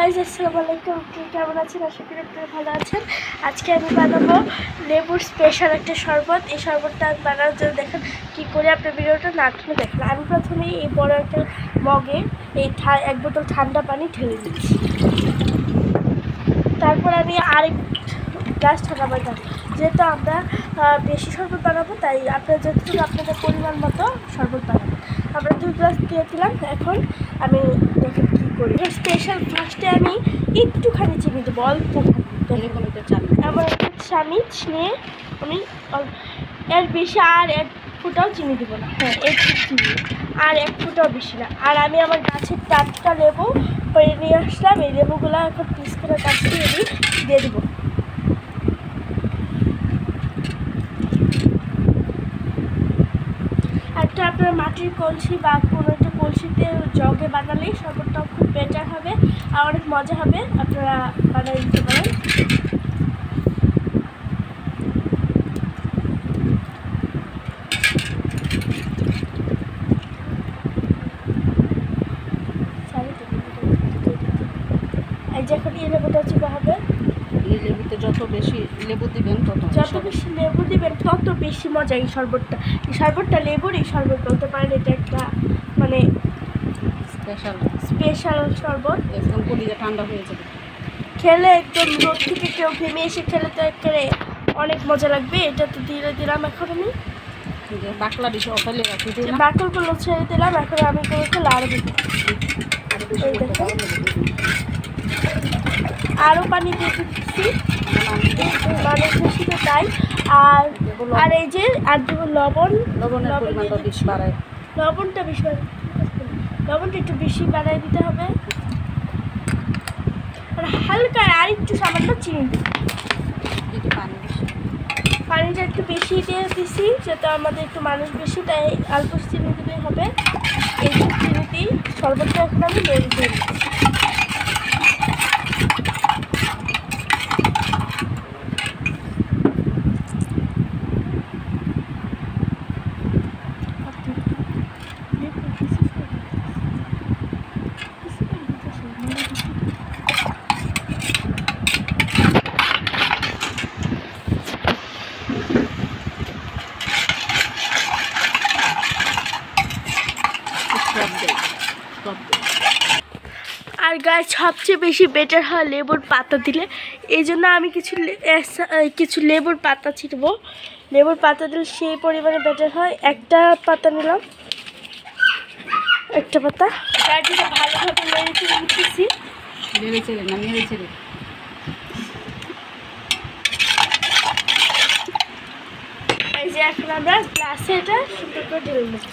Guys আসসালামু আলাইকুম, কেমন আছেন? আশা করি আপনারা ভালো আছেন। আজকে আমি বানাবো লেবুর স্পেশাল একটা শরবত। এই শরবতটা আমি বানানোর জন্য দেখেন কী করে, আপনার ভিডিওটা না টেনে দেখেন। আমি প্রথমে এই বড় একটা মগে এই এক বোতল ঠান্ডা পানি ঢেলে দিচ্ছি। তারপর আমি আরেক গ্লাস ঠান্ডা পানি দেবো। যেহেতু আমরা বেশি শরবত বানাবো, তাই আপনারা যতটুকু আপনাদের পরিমাণ মতো শরবত বানাবো। আমরা 2 গ্লাস দিয়ে দিলাম। এখন আমি দেখেন কী করি। স্পেশাল ফার্স্টে আমি একটুখানি চিনি দেবো, অল্প। আমার একটা চামিচ নিয়ে আমি এর বেশি আর 1 ফুটাও চিনি দেবো না। হ্যাঁ, একটু চিনি, আর 1 ফুটাও বেশি না। আর আমি আমার গাছের টাটকা লেবু পেরে নিয়ে আসলাম। এই লেবুগুলো এখন পিস করে কাটতে দিয়ে দেবো। একটা আপনার মাটির কলসি বা কোনো একটা কলসিতে জগে বানালেই শরবতটাও খুব বেটার হবে আর অনেক মজা হবে। আপনারা বানিয়ে দিতে পারেন। এই যে এখন এই লেবুটা চিপা হবে। এই লেবুতে যত বেশি লেবু দিবেন তত বেশি মজা এই শরবতটা। এই শরবতটা লেবুর এই শরবত বলতে পারেন। এটা একটা মানে স্পেশাল শরবত। একদম কলিজা ঠান্ডা হয়ে যাবে খেলে। একদম রোদ থেকে কেউ ঘেমে এসে খেলে তো একেবারে অনেক মজা লাগবে। এটা তো দিয়ে দিলাম। এখন আমি বাকলগুলো ছেড়ে দিলাম। এখন আমি লাড়া দিব। আরও পানি দিয়ে দিচ্ছি, মানে খুশিতে তাই। আর এই যে আর দেবো লবণটা একটু বেশি বাড়াই দিতে হবে। আর হালকা আর একটু সামান্য চিনি দিই। পানিটা একটু বেশি দিয়ে দিছি, যাতে আমাদের একটু মানুষ বেশি, তাই অল্প চিনি দিলেই হবে। এই চিনিতেই শরবতটা এখন আমি নেড়ে দিয়ে দিচ্ছি। আর গাছ সবচেয়ে বেশি বেটার হয় লেবুর পাতা দিলে। এই জন্য আমি কিছু লেবুর পাতা ছিটবো। লেবুর পাতা দিলে সেই পরিমাণে বেটার হয়। একটা পাতা নিলাম, একটা পাতা। গাছটা ভালোভাবে নেড়ে উঠতেছি। এই যে এখন আমরা গ্লাসে এটা সুন্দর করে ঢেলে নেব।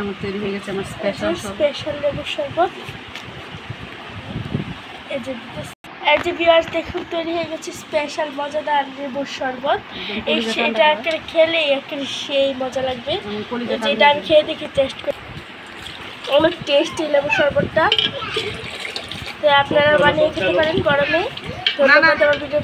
আমার তৈরি হয়ে গেছে আমার স্পেশাল লেবুর শরবত। এই যে ভিউয়ার্স দেখুন, তৈরি হয়ে গেছে স্পেশাল মজাদার লেবুর শরবত। এটা খেলে সেই মজা লাগবে। যেটা আমি খেয়ে দেখি, টেস্ট করি। অনেক টেস্টি লেবুর শরবতটা। তো আপনারা বানিয়ে খেতে পারেন গরমে। ধন্যবাদ আমার ভিডিও।